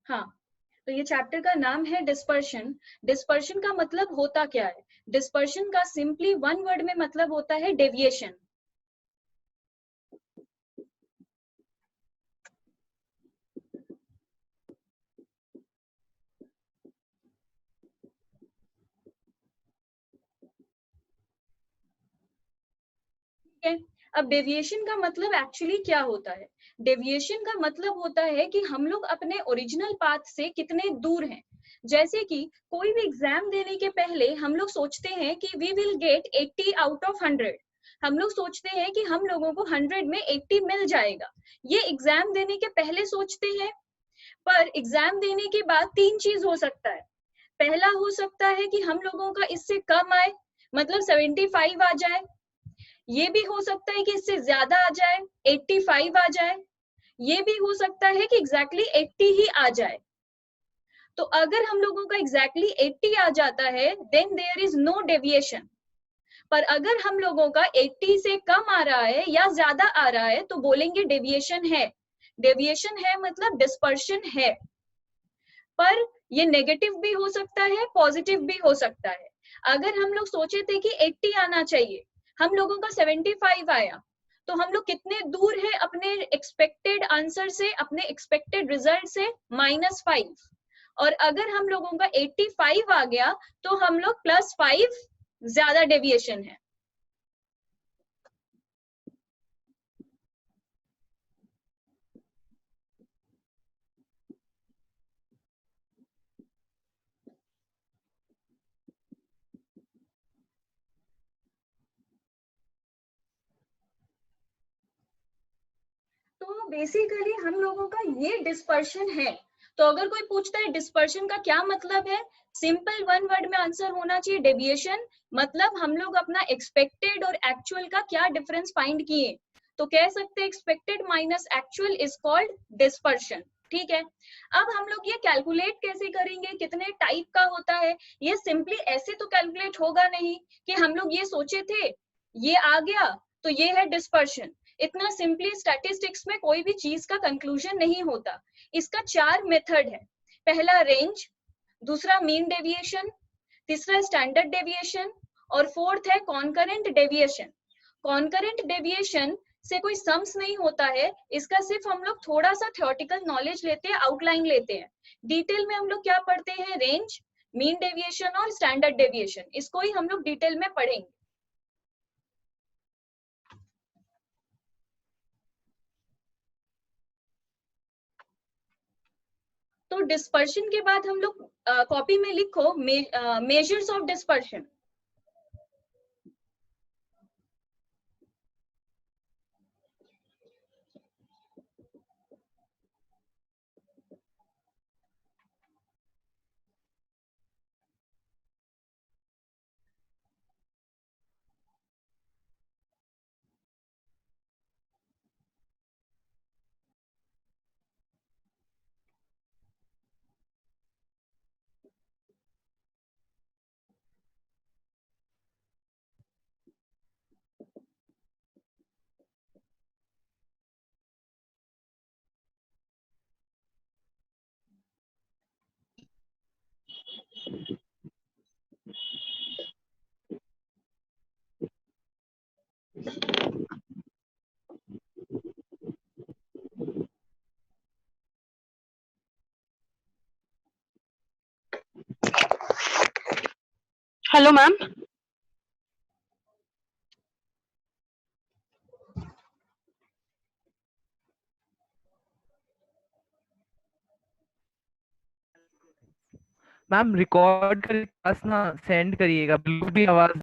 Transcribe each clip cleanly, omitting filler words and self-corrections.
हाँ, तो ये चैप्टर का नाम है डिस्पर्शन। डिस्पर्शन का मतलब होता क्या है? डिस्पर्शन का सिंपली वन वर्ड में मतलब होता है डेविएशन। ठीक है, अब डेविएशन का मतलब एक्चुअली क्या होता है? डेविएशन का मतलब होता है कि हम लोग अपने ओरिजिनल पाथ से कितने दूर हैं। जैसे कि कोई भी एग्जाम देने के पहले हम लोग सोचते हैं कि we will get 80 out of 100। हम लोग सोचते हैं कि हम लोगों को 100 में 80 मिल जाएगा। ये एग्जाम देने के पहले सोचते हैं। पर एग्जाम देने के बाद तीन चीज हो सकता है। पहला हो सकता है कि हम लोगों का इससे कम आए, मतलब 75 आ जाए। ये भी हो सकता है कि इससे ज्यादा आ जाए, 85 आ जाए। ये भी हो सकता है कि एग्जैक्टली 80 ही आ जाए। तो अगर हम लोगों का एग्जैक्टली 80 आ जाता है then there is no deviation. पर अगर हम लोगों का 80 से कम आ रहा है या ज्यादा आ रहा है तो बोलेंगे डेविएशन है। डेविएशन है मतलब डिस्पर्शन है। पर ये नेगेटिव भी हो सकता है, पॉजिटिव भी हो सकता है। अगर हम लोग सोचे थे कि 80 आना चाहिए, हम लोगों का 75 आया, तो हम लोग कितने दूर है अपने एक्सपेक्टेड आंसर से, अपने एक्सपेक्टेड रिजल्ट से? -5। और अगर हम लोगों का 85 आ गया तो हम लोग +5 ज्यादा डेविएशन है। तो बेसिकली हम लोगों का ये डिस्पर्शन है। तो अगर कोई पूछता है डिस्पर्शन का क्या मतलब है, सिंपल वन वर्ड में आंसर होना चाहिए डेविएशन। मतलब हम लोग अपना एक्सपेक्टेड और एक्चुअल का क्या डिफरेंस फाइंड किए, तो कह सकते हैं expected minus actual is called dispersion. ठीक है, अब हम लोग ये कैलकुलेट कैसे करेंगे, कितने टाइप का होता है? ये सिंपली ऐसे तो कैलकुलेट होगा नहीं कि हम लोग ये सोचे थे ये आ गया तो ये है डिस्पर्शन। इतना सिंपली स्टैटिस्टिक्स में कोई भी चीज का कंक्लूजन नहीं होता। इसका 4 मेथड है। पहला रेंज, दूसरा मीन डेविएशन, तीसरा स्टैंडर्ड डेविएशन और फोर्थ है कॉन्करेंट डेविएशन। कॉन्करेंट डेविएशन से कोई सम्स नहीं होता है, इसका सिर्फ हम लोग थोड़ा सा थ्योरेटिकल नॉलेज लेते हैं, आउटलाइन लेते हैं। डिटेल में हम लोग क्या पढ़ते हैं? रेंज, मीन डेविएशन और स्टैंडर्ड डेविएशन, इसको ही हम लोग डिटेल में पढ़ेंगे। तो डिस्पर्शन के बाद हम लोग कॉपी में लिखो measures of dispersion. Hello ma'am. Ma'am record कर पास ना सेंड करिएगा, बिल्कुल भी आवाज।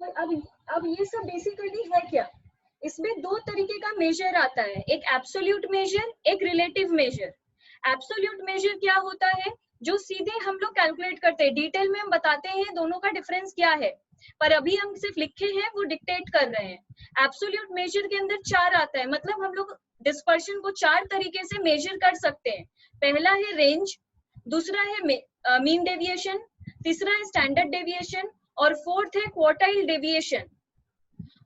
तो अब ये सब बेसिकली है क्या, इसमें दो तरीके का मेजर आता है, एक एब्सोल्यूट मेजर, एक रिलेटिव मेजर। एब्सोल्यूट मेजर क्या होता है, जो सीधे हम लोग कैलकुलेट करते हैं, डिटेल में हम बताते हैं दोनों का डिफरेंस क्या है, पर अभी हम सिर्फ लिखे हैं वो डिक्टेट कर रहे हैं। एब्सोल्यूट मेजर के अंदर 4 आता है, मतलब हम लोग डिस्पर्शन को 4 तरीके से मेजर कर सकते हैं। पहला है रेंज, दूसरा है मीन डेविएशन, तीसरा है स्टैंडर्ड डेविएशन और फोर्थ है क्वार्टाइल डेविएशन।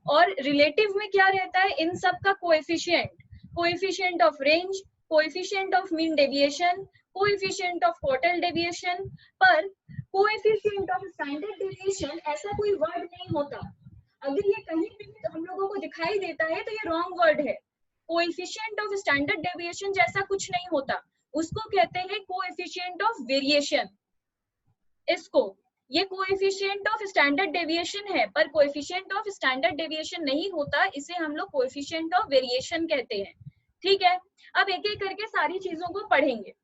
और रिलेटिव में क्या रहता है, इन सब का coefficient, coefficient of range, coefficient of mean deviation, coefficient of quartile deviation. पर कोएफिशिएंट ऑफ स्टैंडर्ड डेविएशन ऐसा कोई वर्ड नहीं होता, अगर ये कहीं भी हम लोगों को दिखाई देता है तो ये रॉन्ग वर्ड है। कोएफिशिएंट ऑफ स्टैंडर्ड डेविएशन जैसा कुछ नहीं होता, उसको कहते हैं कोएफिशिएंट ऑफ वेरिएशन। इसको, ये कोएफिशिएंट ऑफ स्टैंडर्ड डेविएशन है, पर कोएफिशिएंट ऑफ स्टैंडर्ड डेविएशन नहीं होता, इसे हम लोग कोएफिशिएंट ऑफ वेरिएशन कहते हैं। ठीक है, अब एक एक करके सारी चीजों को पढ़ेंगे।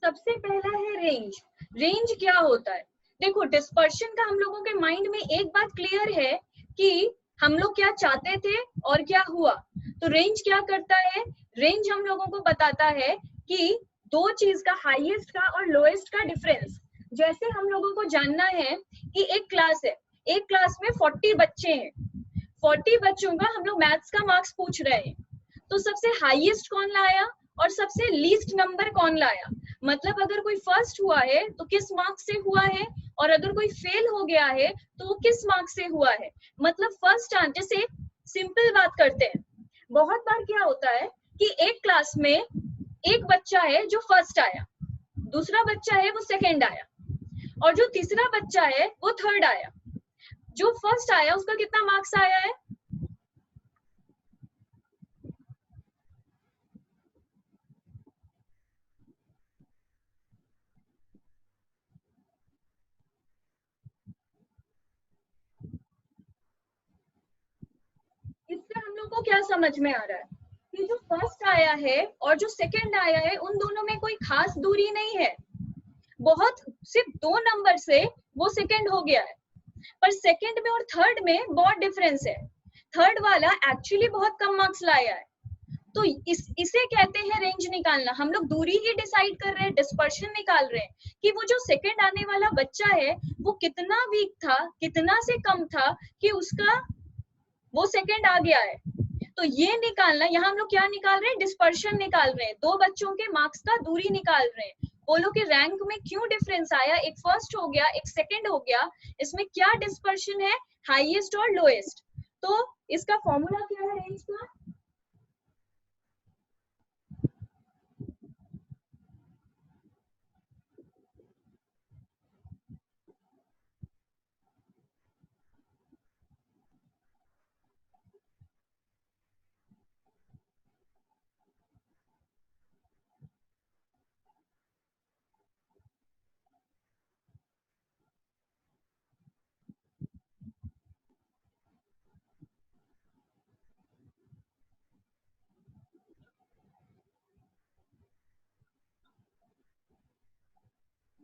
सबसे पहला है रेंज। रेंज क्या होता है, देखो डिस्पर्शन का हम लोगों के माइंड में एक बात क्लियर है कि हम लोग क्या चाहते थे और क्या हुआ। तो रेंज क्या करता है, रेंज हम लोगों को बताता है कि दो चीज का, हाईएस्ट का और लोएस्ट का डिफरेंस। जैसे हम लोगों को जानना है कि एक क्लास है, एक क्लास में 40 बच्चे हैं, 40 बच्चों का हम लोग मैथ्स का मार्क्स पूछ रहे हैं, तो सबसे हाईएस्ट कौन लाया और सबसे लीस्ट नंबर कौन लाया। मतलब अगर कोई फर्स्ट हुआ है तो किस मार्क्स से हुआ है, और अगर कोई फेल हो गया है तो वो किस मार्क्स से हुआ है। मतलब फर्स्ट आंसर से सिंपल बात करते हैं, बहुत बार क्या होता है कि एक क्लास में एक बच्चा है जो फर्स्ट आया, दूसरा बच्चा है वो सेकंड आया, और जो तीसरा बच्चा है वो थर्ड आया। जो फर्स्ट आया उसका कितना मार्क्स आया है, इससे हम लोग को क्या समझ में आ रहा है कि जो फर्स्ट आया है और जो सेकंड आया है उन दोनों में कोई खास दूरी नहीं है, बहुत सिर्फ 2 नंबर से वो सेकंड हो गया है। पर सेकंड में और थर्ड में बहुत डिफरेंस है, थर्ड वाला एक्चुअली बहुत कम मार्क्स लाया है। तो इसे कहते हैं रेंज निकालना। हम लोग दूरी ही डिसाइड कर रहे हैं, डिस्पर्शन निकाल रहे हैं कि वो जो सेकंड आने वाला बच्चा है वो कितना वीक था, कितना से कम था कि उसका वो सेकंड आ गया है। तो ये निकालना, यहाँ हम लोग क्या निकाल रहे हैं, डिस्पर्शन निकाल रहे हैं, दो बच्चों के मार्क्स का दूरी निकाल रहे हैं, बोलो कि रैंक में क्यों डिफरेंस आया, एक फर्स्ट हो गया एक सेकंड हो गया, इसमें क्या डिस्पर्शन है, हाईएस्ट और लोएस्ट। तो इसका फॉर्मूला क्या है रेंज का,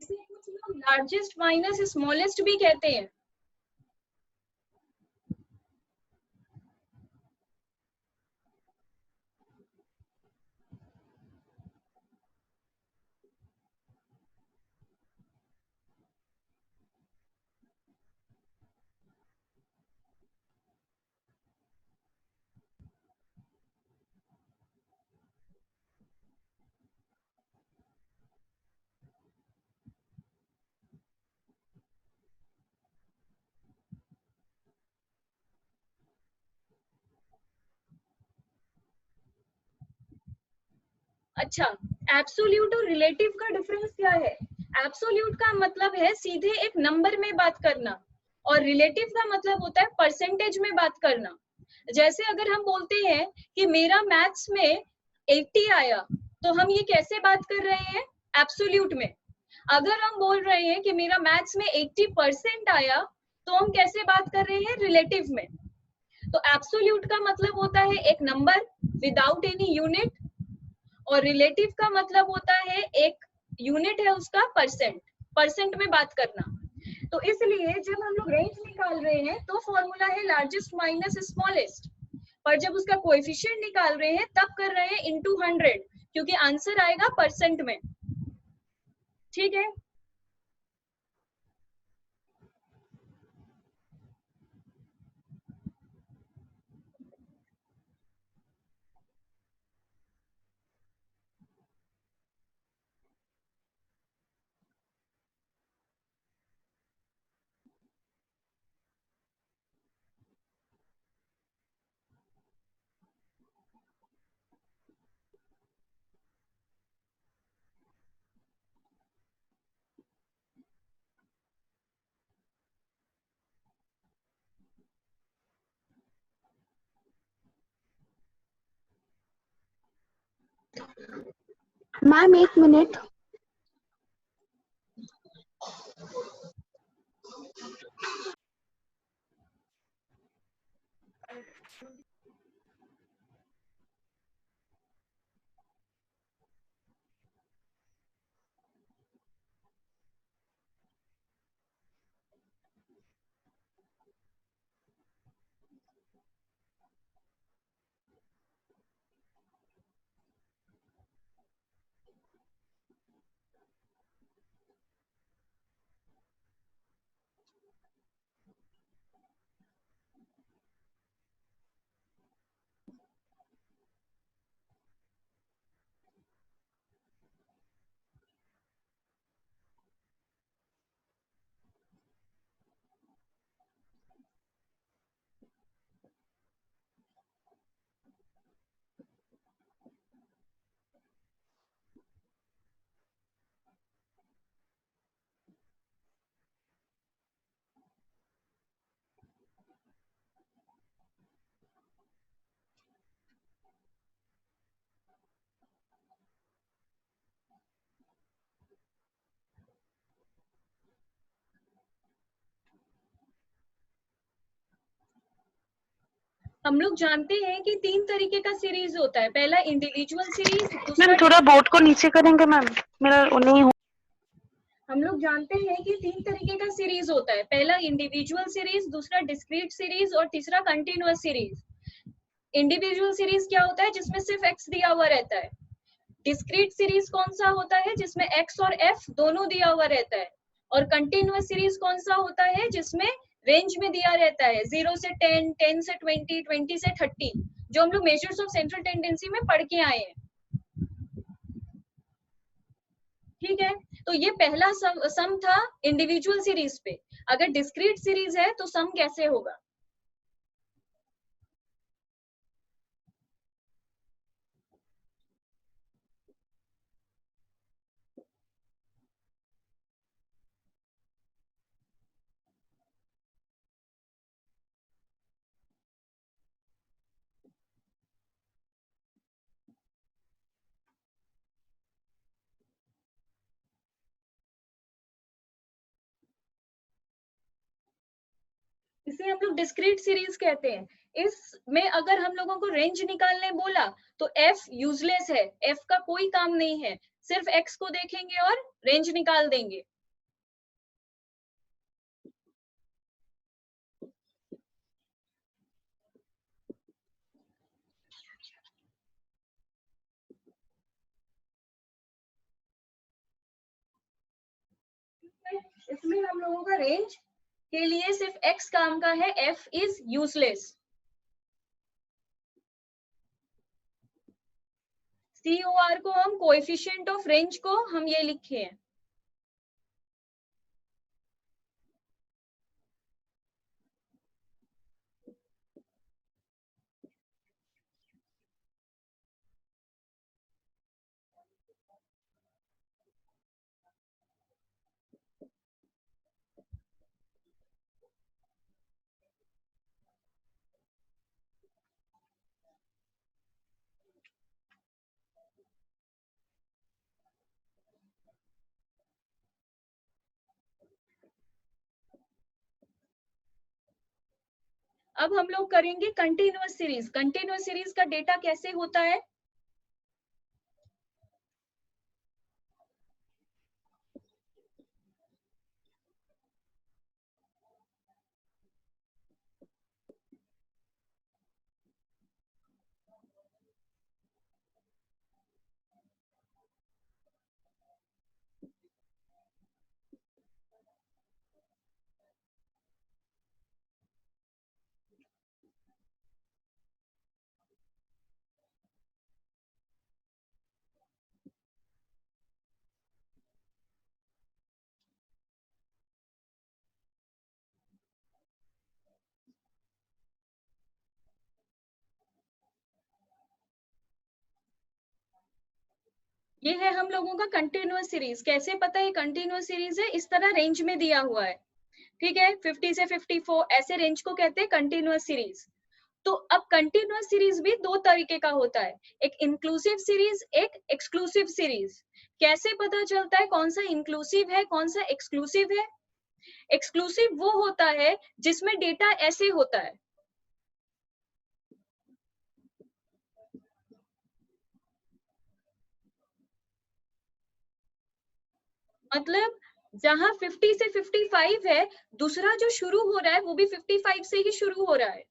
इसे कुछ लोग लार्जेस्ट माइनस स्मॉलेस्ट भी कहते हैं। अच्छा, एब्सोल्यूट और रिलेटिव का डिफरेंस क्या है, एब्सोल्यूट का मतलब है सीधे एक नंबर में बात करना, और रिलेटिव का मतलब होता है परसेंटेज में बात करना। जैसे अगर हम बोलते हैं कि मेरा मैथ्स में 80 आया, तो हम ये कैसे बात कर रहे हैं? एब्सोल्यूट में। अगर हम बोल रहे हैं कि मेरा मैथ्स में 80% आया, तो हम कैसे बात कर रहे हैं? रिलेटिव में। तो एब्सोल्यूट का मतलब होता है एक नंबर विदाउट एनी यूनिट, और रिलेटिव का मतलब होता है एक यूनिट है उसका परसेंट, परसेंट में बात करना। तो इसलिए जब हम लोग रेंज निकाल रहे हैं तो फॉर्मूला है लार्जेस्ट माइनस स्मॉलेस्ट, पर जब उसका कोएफिशिएंट निकाल रहे हैं तब कर रहे हैं इनटू 100, क्योंकि आंसर आएगा परसेंट में। ठीक है। Ma'am 1 minute. हम लोग जानते हैं कि 3 तरीके का सीरीज होता है। पहला इंडिविजुअल सीरीज, मैम दूसरा थोड़ा बोर्ड को नीचे करेंगे मैम, मेरा नहीं हो। हम लोग जानते हैं कि 3 तरीके का सीरीज होता है। पहला इंडिविजुअल सीरीज, दूसरा डिस्क्रीट सीरीज और तीसरा कंटिन्यूअस सीरीज। इंडिविजुअल सीरीज क्या होता है? जिसमें सिर्फ एक्स दिया हुआ रहता है। डिस्क्रीट सीरीज कौन सा होता है? जिसमें एक्स और एफ दोनों दिया हुआ रहता है। और कंटिन्यूअस सीरीज कौन सा होता है? जिसमें रेंज में दिया रहता है 0 से 10, 10 से 20, 20 से 30, जो हम लोग मेजर्स ऑफ सेंट्रल टेंडेंसी में पढ़ के आए हैं। ठीक है। तो ये पहला सम था इंडिविजुअल सीरीज पे। अगर डिस्क्रीट सीरीज है तो सम कैसे होगा? इसे हम लोग डिस्क्रीट सीरीज कहते हैं। इसमें अगर हम लोगों को रेंज निकालने बोला तो एफ यूजलेस है, एफ का कोई काम नहीं है, सिर्फ एक्स को देखेंगे और रेंज निकाल देंगे। इसमें हम लोगों का रेंज के लिए सिर्फ एक्स काम का है, F is useless. C O R को हम कोएफिशिएंट ऑफ रेंज को हम ये लिखे हैं। अब हम लोग करेंगे कंटिन्यूअस सीरीज। कंटिन्यूअस सीरीज का डेटा कैसे होता है? ये है हम लोगों का कंटिन्यूअस सीरीज। कैसे पता है कंटिन्यूअस सीरीज है? इस तरह रेंज में दिया हुआ है, ठीक है, 50 से 54 ऐसे रेंज को कहते हैं कंटिन्यूअस सीरीज। तो अब कंटिन्यूअस सीरीज भी दो तरीके का होता है, एक इंक्लूसिव सीरीज, एक एक्सक्लूसिव सीरीज। कैसे पता चलता है कौन सा इंक्लूसिव है कौन सा एक्सक्लूसिव है? एक्सक्लूसिव वो होता है जिसमें डेटा ऐसे होता है, मतलब जहां 50 से 55 है, दूसरा जो शुरू हो रहा है वो भी 55 से ही शुरू हो रहा है,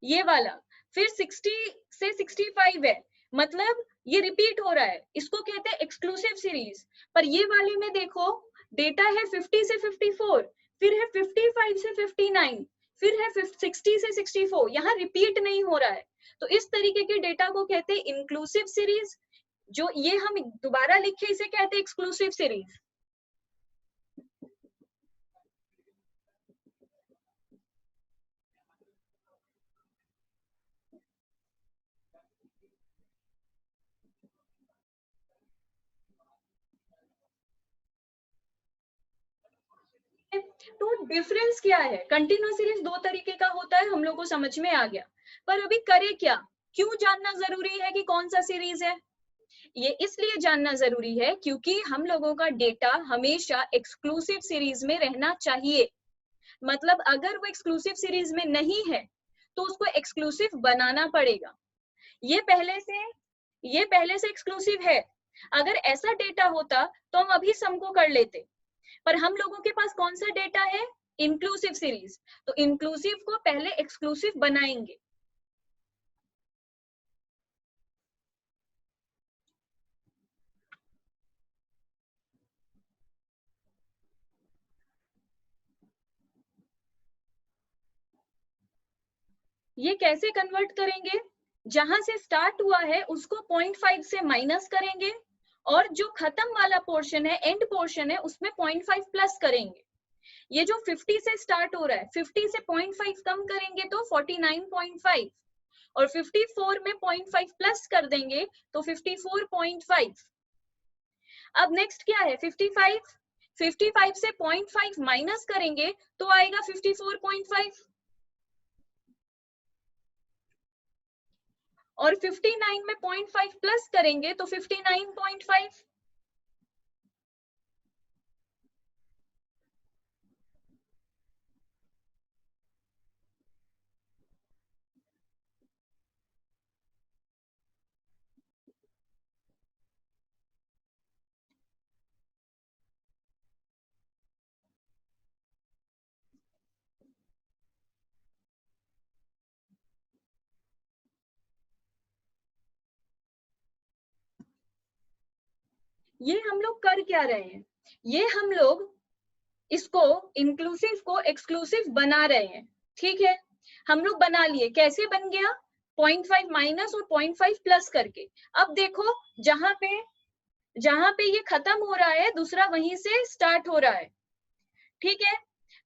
ये वाला। फिर 60 से 65 है, मतलब ये रिपीट हो रहा है, इसको कहते हैं एक्सक्लूसिव सीरीज। पर ये वाले में देखो, डेटा है 50 से 54, फिर है 55 से 59, फिर है 60 से 64, यहाँ रिपीट नहीं हो रहा है। तो इस तरीके के डेटा को कहते हैं इंक्लूसिव सीरीज। जो ये हम दोबारा लिखे इसे कहते हैं एक्सक्लूसिव सीरीज। तो डिफरेंस क्या है? कंटिन्यूअस सीरीज दो तरीके का होता है, हम लोग को समझ में आ गया। पर अभी करे क्या? क्यों जानना जरूरी है कि कौन सा सीरीज है? ये इसलिए जानना जरूरी है क्योंकि हम लोगों का डेटा हमेशा एक्सक्लूसिव सीरीज में रहना चाहिए। मतलब अगर वो एक्सक्लूसिव सीरीज में नहीं है तो उसको एक्सक्लूसिव बनाना पड़ेगा। ये पहले से एक्सक्लूसिव है। अगर ऐसा डेटा होता तो हम अभी सम को कर लेते, पर हम लोगों के पास कौन सा डेटा है? Inclusive series. तो इंक्लूसिव को पहले एक्सक्लूसिव बनाएंगे। ये कैसे कन्वर्ट करेंगे? जहां से स्टार्ट हुआ है उसको 0.5 से माइनस करेंगे, और जो खत्म वाला पोर्शन है, एंड पोर्शन है, उसमें 0.5 प्लस करेंगे। ये जो 50 से स्टार्ट हो रहा है, 50 से 0.5 कम करेंगे तो 49.5, और 54 में 0.5 प्लस कर देंगे तो 54.5। अब नेक्स्ट क्या है? 55। 55 से 0.5 माइनस करेंगे तो आएगा 54.5, और 59 में 0.5 प्लस करेंगे तो 59.5। ये हम लोग कर क्या रहे हैं? ये हम लोग इसको इंक्लूसिव को एक्सक्लूसिव बना रहे हैं, ठीक है। हम लोग बना लिए। कैसे बन गया? 0.5 माइनस और 0.5 प्लस करके। अब देखो, जहां पे ये खत्म हो रहा है दूसरा वहीं से स्टार्ट हो रहा है, ठीक है।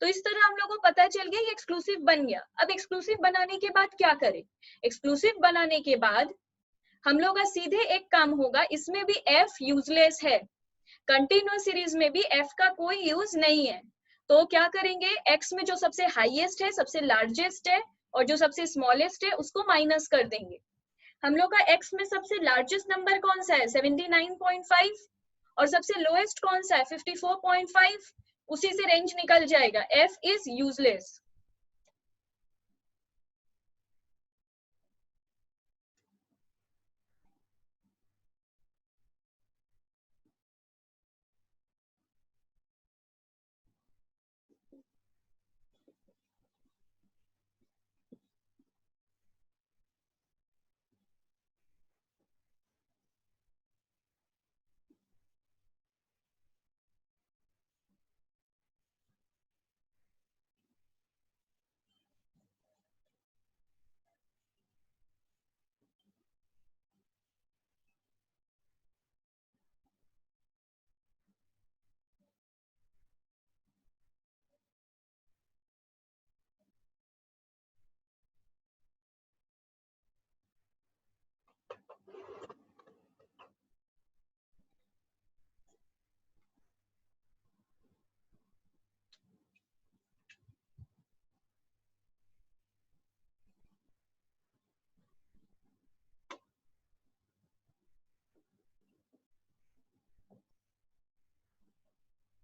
तो इस तरह हम लोग को पता चल गया ये एक्सक्लूसिव बन गया। अब एक्सक्लूसिव बनाने के बाद क्या करें? एक्सक्लूसिव बनाने के बाद हम लोग का सीधे एक काम होगा, इसमें भी एफ यूजलेस है, कंटिन्यूअस सीरीज में भी एफ का कोई यूज नहीं है। तो क्या करेंगे? एक्स में जो सबसे हाईएस्ट है, सबसे लार्जेस्ट है, और जो सबसे स्मॉलेस्ट है उसको माइनस कर देंगे। हम लोग का एक्स में सबसे लार्जेस्ट नंबर कौन सा है? 79.5, और सबसे लोएस्ट कौन सा है? 54.5। उसी से रेंज निकल जाएगा, एफ इज यूजलेस।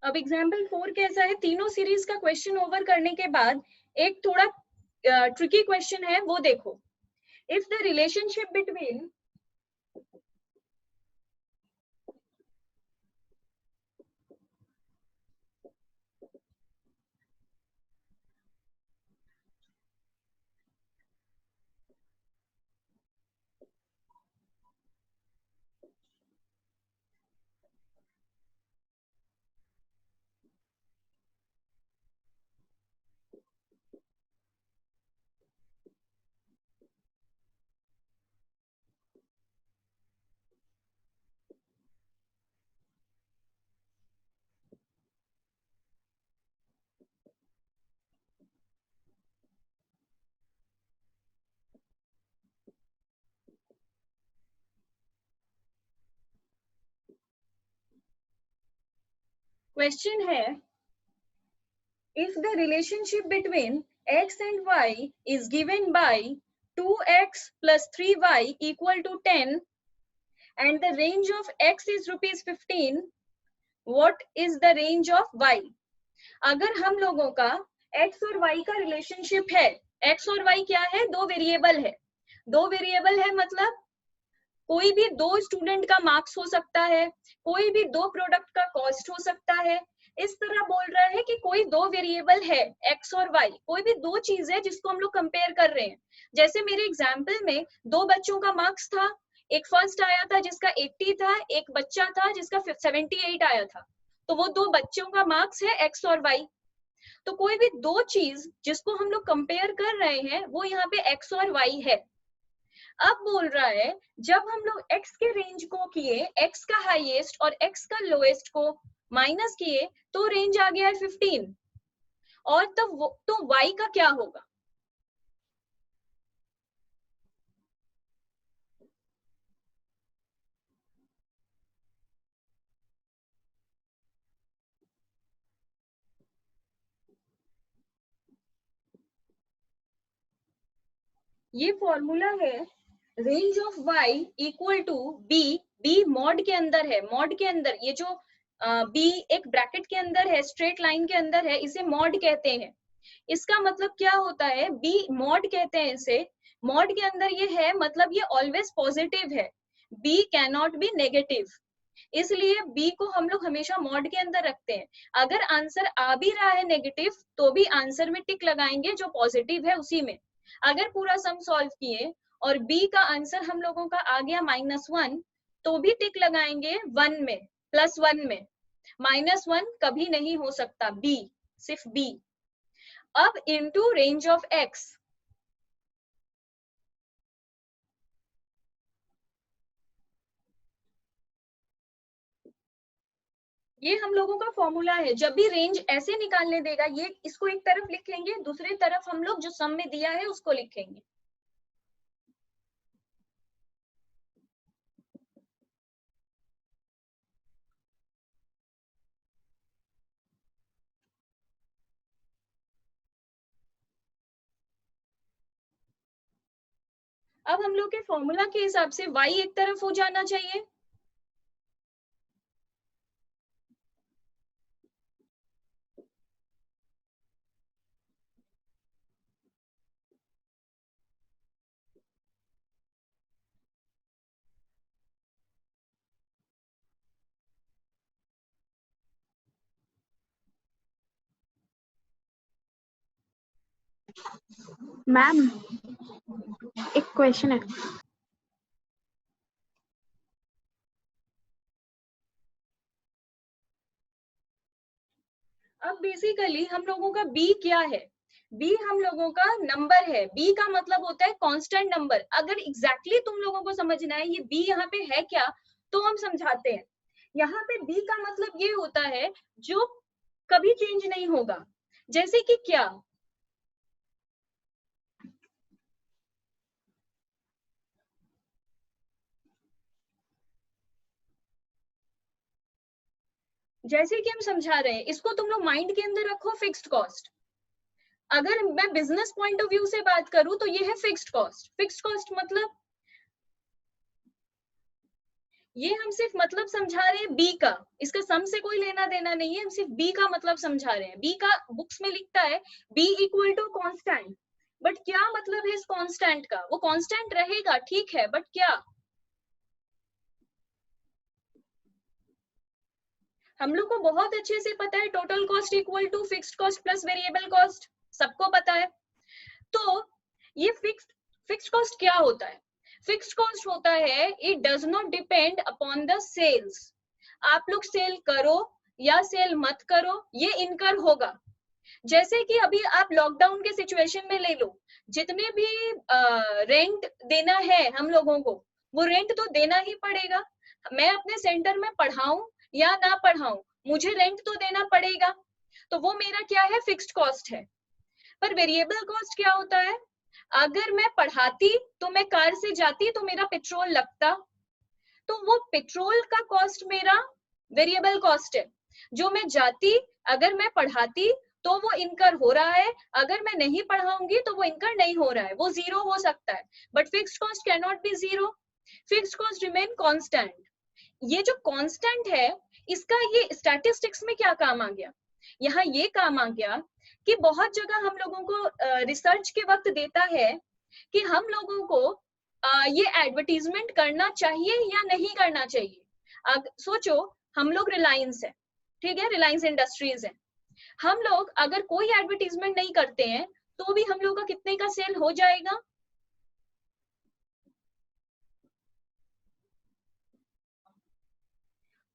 अब एग्जाम्पल 4 कैसा है, तीनों सीरीज का क्वेश्चन ओवर करने के बाद एक थोड़ा ट्रिकी क्वेश्चन है, वो देखो। If the relationship between question है, if the relationship between x and y is given by 2x plus 3y equal to 10 and the range of x is rupees 15, what is the range of y? अगर हम लोगों का x और y का relationship है, x और y क्या है, दो वेरिएबल है, दो वेरिएबल है मतलब कोई भी दो स्टूडेंट का मार्क्स हो सकता है, कोई भी दो प्रोडक्ट का कॉस्ट हो सकता है, इस तरह बोल रहा है कि कोई दो वेरिएबल है x और y, कोई भी दो चीज है जिसको हम लोग कंपेयर कर रहे हैं। जैसे मेरे एग्जाम्पल में दो बच्चों का मार्क्स था, एक फर्स्ट आया था जिसका 80 था, एक बच्चा था जिसका 78 आया था, तो वो दो बच्चों का मार्क्स है x और y। तो कोई भी दो चीज जिसको हम लोग कंपेयर कर रहे हैं वो यहाँ पे x और y है। अब बोल रहा है जब हम लोग x के रेंज को किए, x का हाईएस्ट और x का लोएस्ट को माइनस किए तो रेंज आ गया है 15, और तो y का क्या होगा? ये फॉर्मूला है range of y equal to b mod के अंदर है, मॉड के अंदर ये जो b एक ब्रैकेट के अंदर है, स्ट्रेट लाइन के अंदर है, इसे मॉड कहते हैं। इसका मतलब क्या होता है, b मॉड कहते हैं इसे, मॉड के अंदर ये है मतलब ये ऑलवेज पॉजिटिव है, b can not be negative, इसलिए b को हम लोग हमेशा मॉड के अंदर रखते हैं। अगर आंसर आ भी रहा है नेगेटिव तो भी आंसर में टिक लगाएंगे जो पॉजिटिव है उसी में। अगर पूरा सम सॉल्व किए और b का आंसर हम लोगों का आ गया -1 तो भी टिक लगाएंगे 1 में, +1 में, -1 कभी नहीं हो सकता, b सिर्फ b। अब इनटू रेंज ऑफ x, ये हम लोगों का फॉर्मूला है। जब भी रेंज ऐसे निकालने देगा, ये इसको एक तरफ लिख लेंगे, दूसरी तरफ हम लोग जो सम में दिया है उसको लिखेंगे। अब हम लोग के फॉर्मूला के हिसाब से y एक तरफ हो जाना चाहिए, मैम एक क्वेश्चन है। अब बेसिकली हम लोगों का b क्या है, b हम लोगों का नंबर है, b का मतलब होता है कांस्टेंट नंबर। अगर एग्जैक्टली तुम लोगों को समझना है ये b यहाँ पे है क्या तो हम समझाते हैं। यहाँ पे b का मतलब ये होता है जो कभी चेंज नहीं होगा, जैसे कि क्या, जैसे कि हम समझा रहे हैं, इसको तुम लोग माइंड के अंदर रखो, फिक्स्ड कॉस्ट। अगर मैं बिजनेस पॉइंट ऑफ व्यू से बात करूं तो ये है फिक्स्ड कॉस्ट। फिक्स्ड कॉस्ट मतलब ये हम सिर्फ मतलब समझा रहे हैं बी का, इसका सम से कोई लेना देना नहीं है, हम सिर्फ बी का मतलब समझा रहे हैं। बी का बुक्स में लिखता है B equal to constant, but क्या मतलब है इस कांस्टेंट का? वो कांस्टेंट रहेगा ठीक है, बट क्या? हम लोग को बहुत अच्छे से पता है total cost equal to fixed cost plus variable cost, सबको पता है। तो ये फिक्स्ड कॉस्ट क्या होता है? फिक्स्ड कॉस्ट होता है it does not depend upon the sales. आप लोग सेल करो या सेल मत करो, ये इनकर होगा। जैसे कि अभी आप लॉकडाउन के सिचुएशन में ले लो, जितने भी रेंट देना है हम लोगों को, वो रेंट तो देना ही पड़ेगा। मैं अपने सेंटर में पढ़ाऊं या ना पढ़ाऊं, मुझे रेंट तो देना पड़ेगा। तो वो मेरा क्या है? फिक्स्ड कॉस्ट है। पर वेरिएबल कॉस्ट क्या होता है? अगर मैं पढ़ाती तो मैं कार से जाती तो मेरा पेट्रोल लगता, तो वो पेट्रोल का कॉस्ट मेरा वेरिएबल कॉस्ट है। जो मैं जाती, अगर मैं पढ़ाती तो वो इनकर हो रहा है, अगर मैं नहीं पढ़ाऊंगी तो वो इनकर नहीं हो रहा है, वो जीरो हो सकता है। But fixed cost can not be zero, fixed cost remain constant. ये जो कांस्टेंट है, इसका ये स्टैटिस्टिक्स में क्या काम आ गया? यहाँ ये काम आ गया कि बहुत जगह हम लोगों को रिसर्च के वक्त देता है कि हम लोगों को ये एडवर्टीजमेंट करना चाहिए या नहीं करना चाहिए। सोचो, हम लोग रिलायंस है, ठीक है, रिलायंस इंडस्ट्रीज है। हम लोग अगर कोई एडवर्टीजमेंट नहीं करते हैं तो भी हम लोग का कितने का सेल हो जाएगा?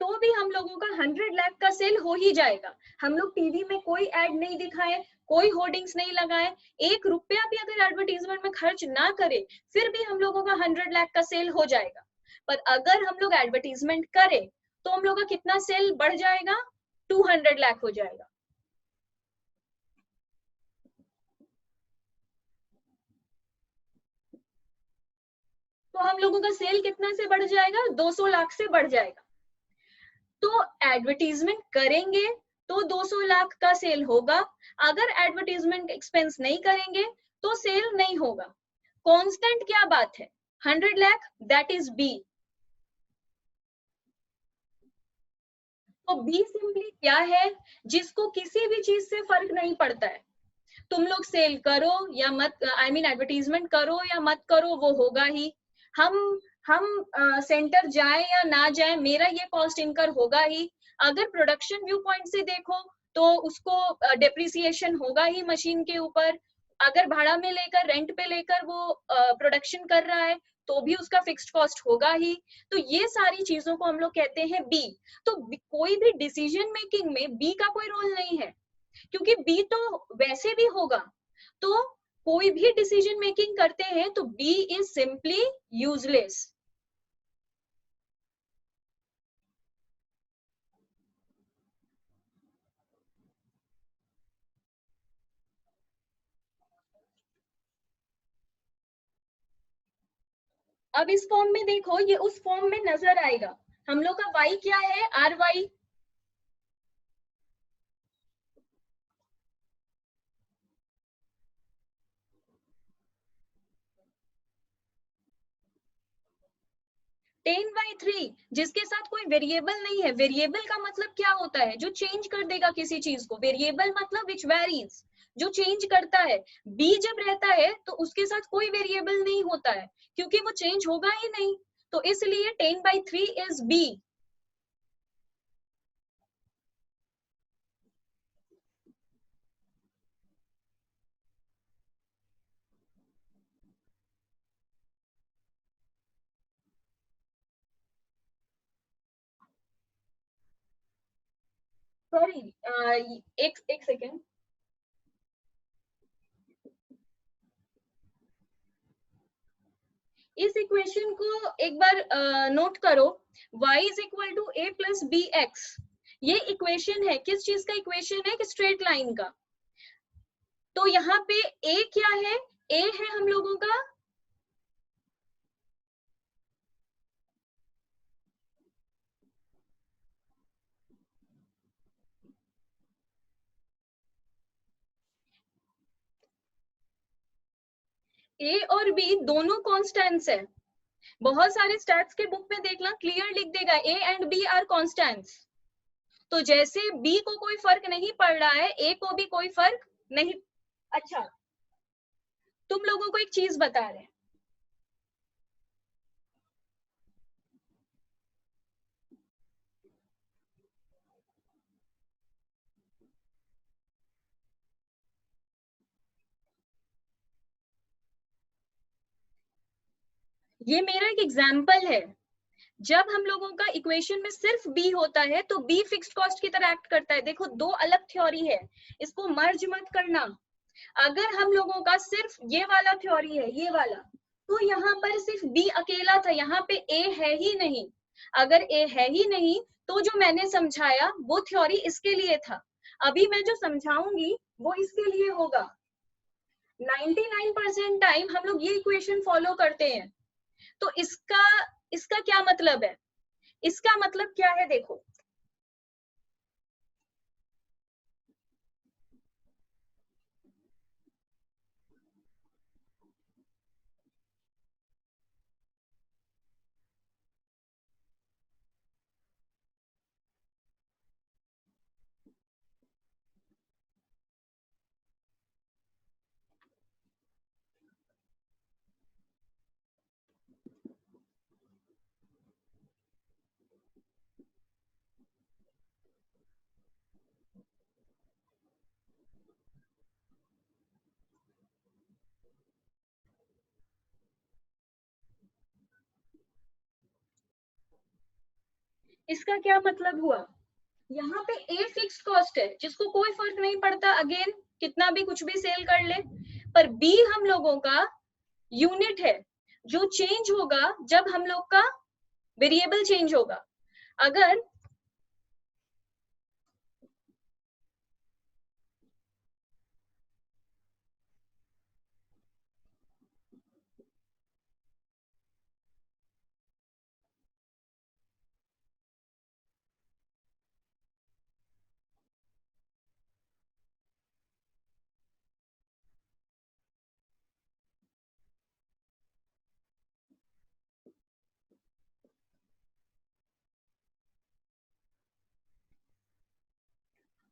तो भी हम लोगों का 100 लाख का सेल हो ही जाएगा। हम लोग टीवी में कोई एड नहीं दिखाए, कोई होर्डिंग्स नहीं लगाए, 1 रुपया भी अगर एडवर्टीजमेंट में खर्च ना करे, फिर भी हम लोगों का 100 लाख का सेल हो जाएगा। पर अगर हम लोग एडवर्टीजमेंट करें तो हम लोग का कितना सेल बढ़ जाएगा? 200 लाख हो जाएगा। तो हम लोगों का सेल कितना से बढ़ जाएगा? 200 लाख से बढ़ जाएगा। तो एडवर्टीजमेंट करेंगे तो 200 लाख का सेल होगा, अगर एडवर्टीजमेंट एक्सपेंस नहीं करेंगे तो सेल नहीं होगा। कांस्टेंट क्या बात है? 100 लाख, दैट इज बी। तो बी सिंपली क्या है? जिसको किसी भी चीज से फर्क नहीं पड़ता है, तुम लोग सेल करो या मत, आई मीन एडवर्टीजमेंट करो या मत करो, वो होगा ही। हम हम सेंटर जाए या ना जाए, मेरा ये कॉस्ट इनकर होगा ही। अगर प्रोडक्शन व्यू पॉइंट से देखो तो उसको डेप्रिसिएशन होगा ही मशीन के ऊपर। अगर भाड़ा में लेकर, रेंट पे लेकर वो प्रोडक्शन कर रहा है तो भी उसका फिक्स्ड कॉस्ट होगा ही। तो ये सारी चीजों को हम लोग कहते हैं बी। तो कोई भी डिसीजन मेकिंग में बी का कोई रोल नहीं है, क्योंकि बी तो वैसे भी होगा। तो कोई भी डिसीजन मेकिंग करते हैं तो बी इज सिंपली यूजलेस। अब इस फॉर्म में देखो, ये उस फॉर्म में नजर आएगा। हम लोग का वाई क्या है? R Y. Ten by three, जिसके साथ कोई वेरिएबल नहीं है। वेरिएबल का मतलब क्या होता है? जो चेंज कर देगा किसी चीज को। वेरिएबल मतलब विच वेरीज, जो चेंज करता है। बी जब रहता है तो उसके साथ कोई वेरिएबल नहीं होता है, क्योंकि वो चेंज होगा ही नहीं। तो इसलिए 10/3 इज बी। सॉरी, एक एक सेकेंड। इस इक्वेशन को एक बार नोट करो। y is equal to A plus B X. ये इक्वेशन है, किस चीज का इक्वेशन है? कि स्ट्रेट लाइन का। तो यहाँ पे a क्या है? a है हम लोगों का a और b दोनों कॉन्स्टेंट्स है। बहुत सारे स्टैट्स के बुक में देखना, क्लियर लिख देगा A and B are constants. तो जैसे बी को कोई फर्क नहीं पड़ रहा है, ए को भी कोई फर्क नहीं। अच्छा, तुम लोगों को एक चीज बता रहे हैं, ये मेरा एक एग्जाम्पल है। जब हम लोगों का इक्वेशन में सिर्फ बी होता है तो बी फिक्स्ड कॉस्ट की तरह एक्ट करता है। देखो, दो अलग थ्योरी है, इसको मर्ज मत करना। अगर हम लोगों का सिर्फ ये वाला थ्योरी है, ये वाला, तो यहाँ पर सिर्फ बी अकेला था, यहाँ पे ए है ही नहीं। अगर ए है ही नहीं तो जो मैंने समझाया वो थ्योरी इसके लिए था, अभी मैं जो समझाऊंगी वो इसके लिए होगा। 99% टाइम हम लोग ये इक्वेशन फॉलो करते हैं। तो इसका क्या मतलब है? इसका मतलब क्या है, देखो, इसका क्या मतलब हुआ? यहाँ पे ए फिक्स्ड कॉस्ट है जिसको कोई फर्क नहीं पड़ता, अगेन कितना भी कुछ भी सेल कर ले, पर बी हम लोगों का यूनिट है जो चेंज होगा जब हम लोग का वेरिएबल चेंज होगा। अगर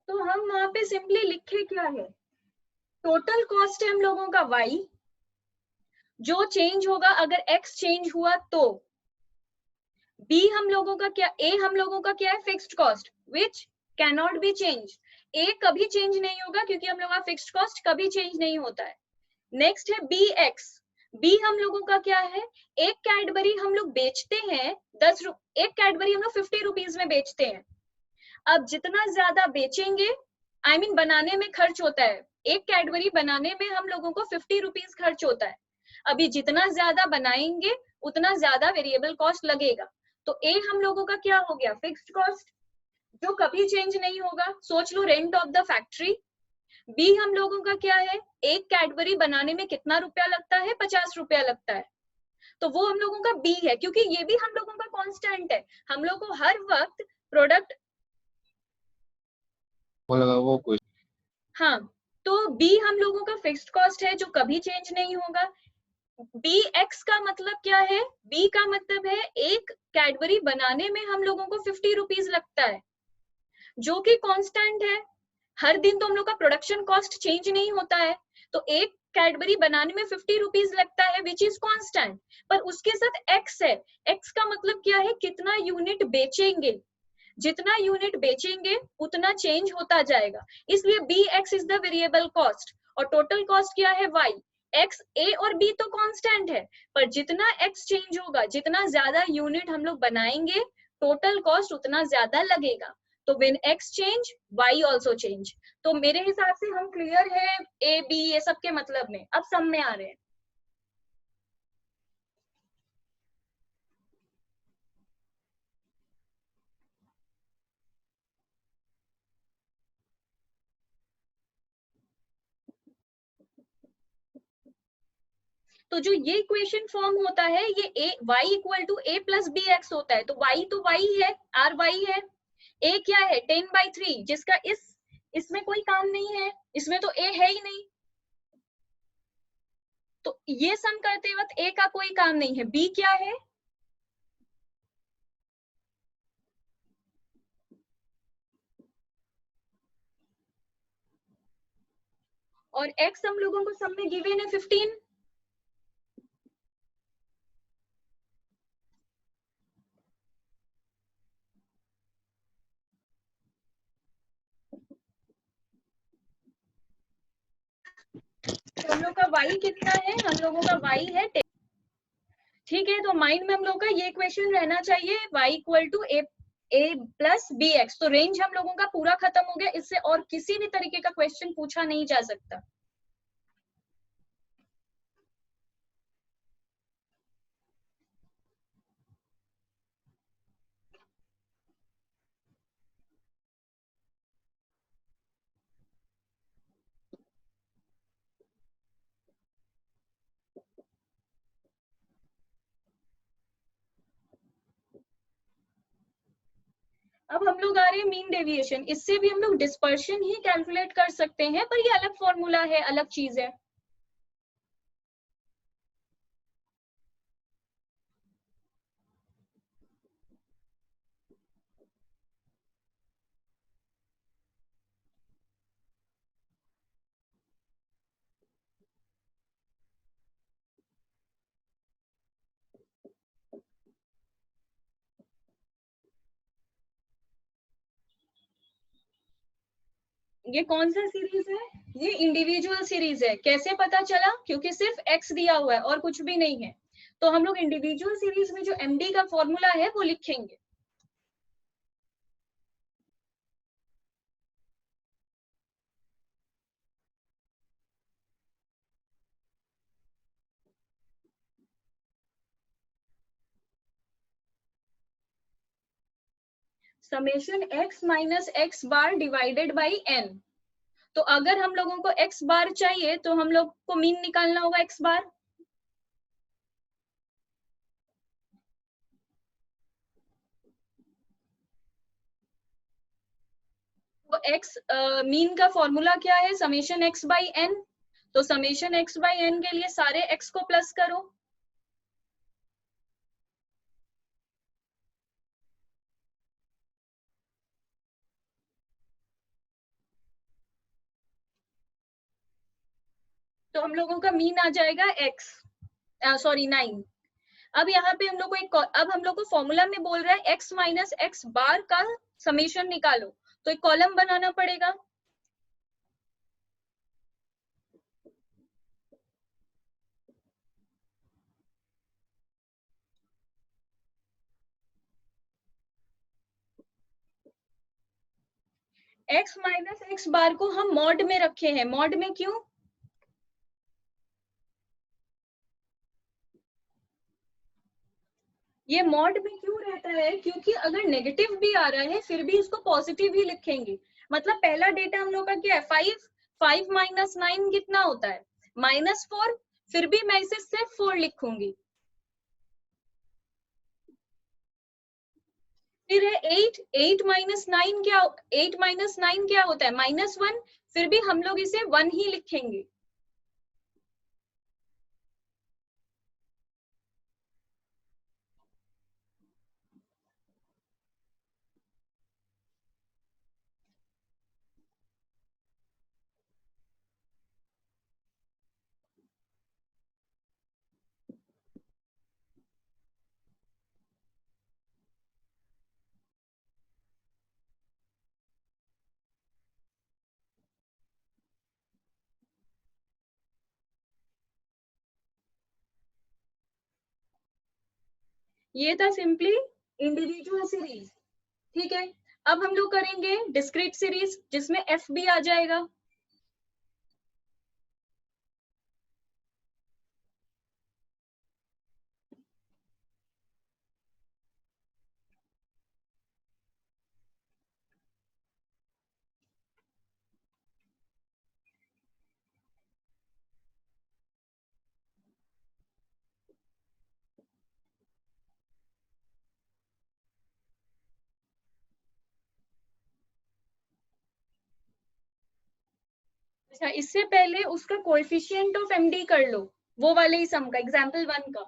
तो हम वहां पे सिंपली लिखे क्या है, टोटल कॉस्ट है हम लोगों का y, जो चेंज होगा अगर x चेंज हुआ तो। b हम लोगों का क्या, a हम लोगों का क्या है, fixed cost which can not be change. a कभी चेंज नहीं होगा क्योंकि हम लोग का फिक्स्ड कॉस्ट कभी चेंज नहीं होता है। नेक्स्ट है bx, b हम लोगों का क्या है, एक कैडबरी हम लोग बेचते हैं एक कैडबरी हम लोग 50 रुपीज में बेचते हैं। अब जितना ज्यादा बेचेंगे, I mean, बनाने में खर्च होता है, एक कैडबरी बनाने में हम लोगों को 50 रुपीज खर्च होता है। अभी जितना ज्यादा बनाएंगे उतना ज्यादा वेरिएबल कॉस्ट लगेगा। तो ए हम लोगों का क्या हो गया, फिक्स्ड कॉस्ट जो कभी चेंज नहीं होगा, सोच लो रेंट ऑफ द फैक्ट्री। बी हम लोगों का क्या है, एक कैडबरी बनाने में कितना रुपया लगता है, 50 रुपया लगता है, तो वो हम लोगों का बी है, क्योंकि ये भी हम लोगों का कांस्टेंट है। हम लोग को हर वक्त प्रोडक्ट, वो क्वेश्चन, हाँ, तो बी हम लोगों का फिक्स्ड कॉस्ट है जो कभी चेंज नहीं होगा। बी एक्स का मतलब क्या है, बी का मतलब है एक कैडबरी बनाने में हम लोगों को 50 रुपीज लगता है, जो कि कांस्टेंट है। हर दिन तो हम लोग का प्रोडक्शन कॉस्ट चेंज नहीं होता है, तो एक कैडबरी बनाने में 50 रुपीज लगता है विच इज कांस्टेंट, पर उसके साथ एक्स है। एक्स का मतलब क्या है, कितना यूनिट बेचेंगे, जितना यूनिट बेचेंगे उतना चेंज होता जाएगा, इसलिए B X is the variable cost. और टोटल कॉस्ट क्या है, वाई। एक्स, ए और बी तो कांस्टेंट है, पर जितना एक्स चेंज होगा, जितना ज्यादा यूनिट हम लोग बनाएंगे, टोटल कॉस्ट उतना ज्यादा लगेगा। तो when X change, Y also change. तो मेरे हिसाब से हम क्लियर है ए बी ये सब के मतलब में, अब सब में आ रहे हैं। तो जो ये इक्वेशन फॉर्म होता है, ये A Y equal to A plus B X होता है। तो वाई तो वाई है, आर वाई है। ए क्या है, 10/3, जिसका इसमें कोई काम नहीं है, इसमें तो ए है ही नहीं, तो ये सम करते वक्त ए का कोई काम नहीं है। बी क्या है, और x हम लोगों को सब में गिवन है 15। तो हम लोग का y कितना है, हम लोगों का y है 10। ठीक है, तो माइंड में हम लोग का ये क्वेश्चन रहना चाहिए, y equal to a plus B X. तो रेंज हम लोगों का पूरा खत्म हो गया, इससे और किसी भी तरीके का क्वेश्चन पूछा नहीं जा सकता। अब हम लोग आ रहे हैं मीन डेविएशन। इससे भी हम लोग डिस्पर्शन ही कैलकुलेट कर सकते हैं, पर ये अलग फॉर्मूला है, अलग चीज है। ये कौन सा सीरीज है? ये इंडिविजुअल सीरीज है। कैसे पता चला? क्योंकि सिर्फ x दिया हुआ है और कुछ भी नहीं है। तो हम लोग इंडिविजुअल सीरीज में जो md का फॉर्मूला है वो लिखेंगे। Summation x minus X bar divided by n। तो अगर हम लोगों को x बार चाहिए तो हम लोग को मीन निकालना होगा x बार। तो x मीन का फॉर्मूला क्या है? Summation x by n। तो समेशन x बाई n के लिए सारे x को प्लस करो। तो हम लोगों का मीन आ जाएगा x, सॉरी 9। अब यहाँ पे हम लोग को अब हम लोग को फॉर्मूला में बोल रहा है x माइनस एक्स बार का समेशन निकालो, तो एक कॉलम बनाना पड़ेगा। x माइनस एक्स बार को हम मॉड में रखे हैं। मॉड में क्यों? ये मॉड में क्यों रहता है? क्योंकि अगर नेगेटिव भी आ रहा है फिर भी इसको पॉजिटिव ही लिखेंगे। मतलब पहला डेटा हम लोग का क्या है? 5। 5 माइनस 9 कितना होता है? -4। फिर भी मैं इसे सिर्फ 4 लिखूंगी। फिर है 8। 8 माइनस 9 क्या? 8 माइनस 9 क्या होता है? -1। फिर भी हम लोग इसे 1 ही लिखेंगे। ये था सिंपली इंडिविजुअल सीरीज। ठीक है, अब हम लोग करेंगे डिस्क्रीट सीरीज, जिसमें एफ भी आ जाएगा। अच्छा, इससे पहले उसका कोएफिशिएंट ऑफ एमडी कर लो, वो वाले ही सम का, एग्जाम्पल 1 का।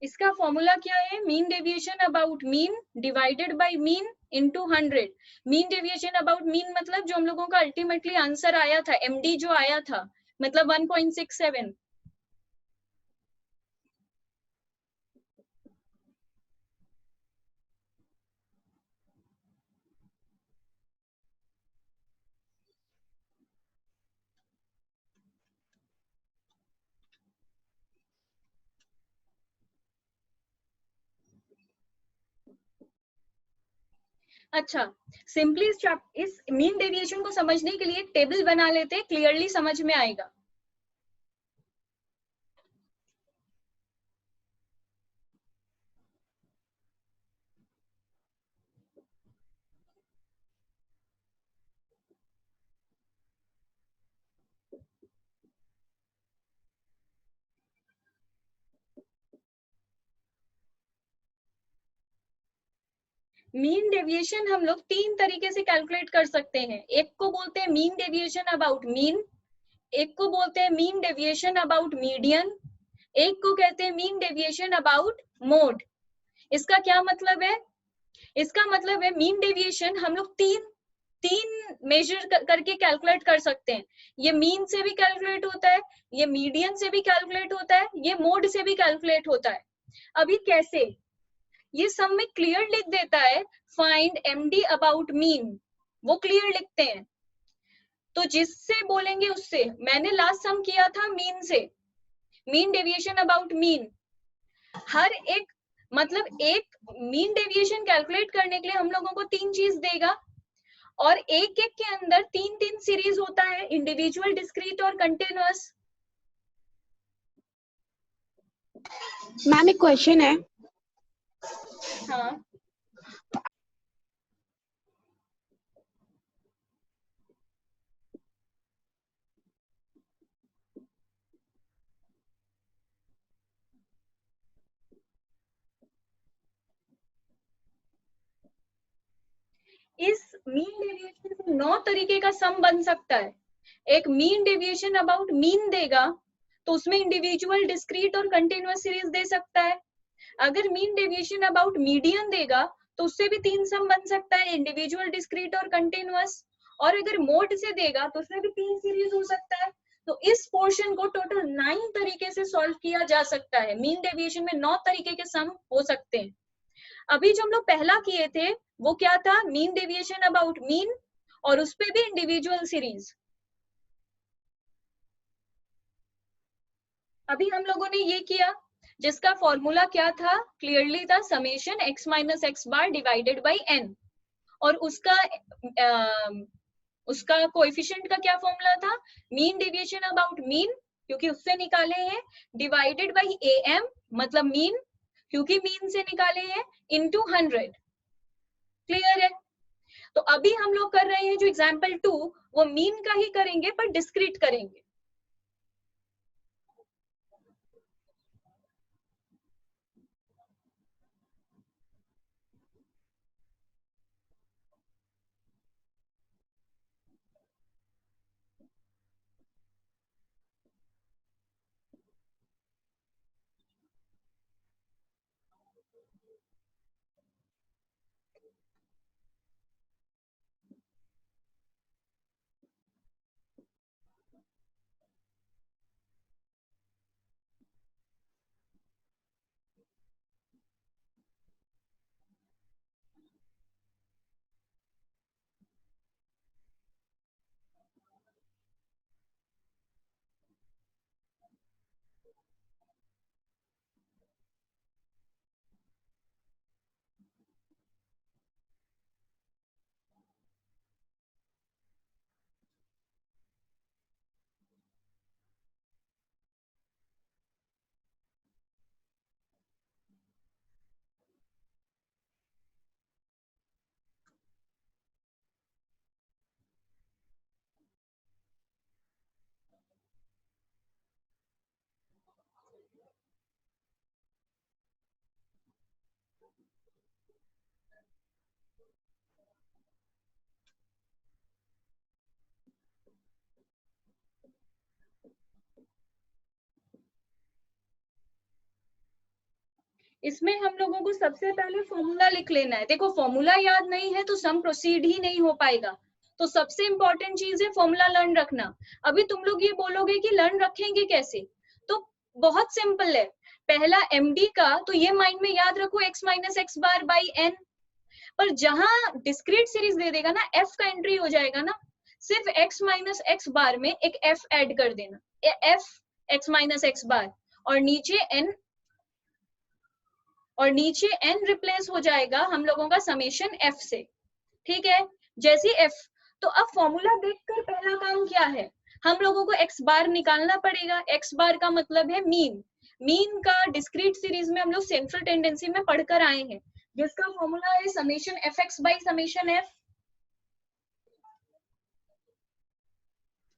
इसका फॉर्मूला क्या है? Mean deviation about mean divided by mean into 100। Mean deviation about mean मतलब जो हम लोगों का अल्टीमेटली आंसर आया था, एमडी जो आया था, मतलब 1.67। अच्छा, सिंपली इस मीन डेविएशन को समझने के लिए एक टेबल बना लेते, क्लियरली समझ में आएगा। मीन डेविएशन हम लोग तीन तरीके से कैलकुलेट कर सकते हैं। एक को बोलते हैं मीन डेविएशन अबाउट मीन, एक को बोलते हैं मीन डेविएशन अबाउट मीडियन, एक को कहते हैं मीन डेविएशन अबाउट मोड। इसका क्या मतलब है? इसका मतलब है मीन डेविएशन हम लोग तीन मेजर करके कैलकुलेट कर सकते हैं। ये मीन से भी कैलकुलेट होता है, ये मीडियन से भी कैलकुलेट होता है, ये मोड से भी कैलकुलेट होता है। अभी कैसे? ये सम में क्लियर लिख देता है, फाइंड एमडी अबाउट मीन, वो क्लियर लिखते हैं। तो जिससे बोलेंगे उससे, मैंने लास्ट सम किया था मीन से, मीन डेविएशन अबाउट मीन। हर एक मतलब एक मीन डेविएशन कैलकुलेट करने के लिए हम लोगों को तीन चीज देगा, और एक एक के अंदर तीन तीन सीरीज होता है, इंडिविजुअल, डिस्क्रीट और कंटिन्यूअस। मैम एक क्वेश्चन है। हाँ, इस मीन डेविएशन से 9 तरीके का सम बन सकता है। एक मीन डेविएशन अबाउट मीन देगा तो उसमें इंडिविजुअल, डिस्क्रीट और कंटिन्यूअस सीरीज दे सकता है। अगर मीन डेविएशन अबाउट मीडियन देगा तो उससे भी तीन सम बन सकता है, इंडिविजुअल, डिस्क्रीट और कंटिन्यूअस। और अगर मोड से देगा तो उसमें भी तीन सीरीज हो सकता है। तो इस पोर्शन को टोटल 9 तरीके से सॉल्व किया जा सकता है। मीन डेविएशन में 9 तरीके के सम हो सकते हैं। अभी जो हम लोग पहला किए थे वो क्या था? मीन डेविएशन अबाउट मीन, और उस पे भी इंडिविजुअल सीरीज। अभी हम लोगों ने ये किया जिसका फॉर्मूला क्या था? क्लियरली था summation x minus X bar divided by n, और उसका कोएफिशिएंट का क्या फॉर्मूला था? मीन डेविएशन अबाउट मीन, क्योंकि उससे निकाले हैं, डिवाइडेड बाई am मतलब मीन, क्योंकि मीन से निकाले हैं, इनटू 100। क्लियर है? तो अभी हम लोग कर रहे हैं जो एग्जाम्पल 2, वो मीन का ही करेंगे पर डिस्क्रीट करेंगे। इसमें हम लोगों को सबसे पहले फॉर्मूला लिख लेना है। देखो फॉर्मूला याद नहीं है तो सम प्रोसीड ही नहीं हो पाएगा। तो सबसे इंपॉर्टेंट चीज है फॉर्मूला लर्न रखना। अभी तुम लोग ये बोलोगे कि लर्न रखेंगे कैसे, तो बहुत सिंपल है। पहला एमडी का तो ये माइंड में याद रखो x minus X bar by N, पर जहां डिस्क्रीट सीरीज दे देगा ना f का एंट्री हो जाएगा ना, सिर्फ x माइनस एक्स बार में एक f ऐड कर देना, f x माइनस एक्स बार, और नीचे n, और नीचे n रिप्लेस हो जाएगा हम लोगों का समेशन f से। ठीक है, जैसे f, तो अब फॉर्मूला देखकर पहला काम क्या है, हम लोगों को x बार निकालना पड़ेगा। x बार का मतलब है मीन। मीन का डिस्क्रीट सीरीज में हम लोग सेंट्रल टेंडेंसी में पढ़कर आए हैं, जिसका फॉर्मूला है summation F x by summation F.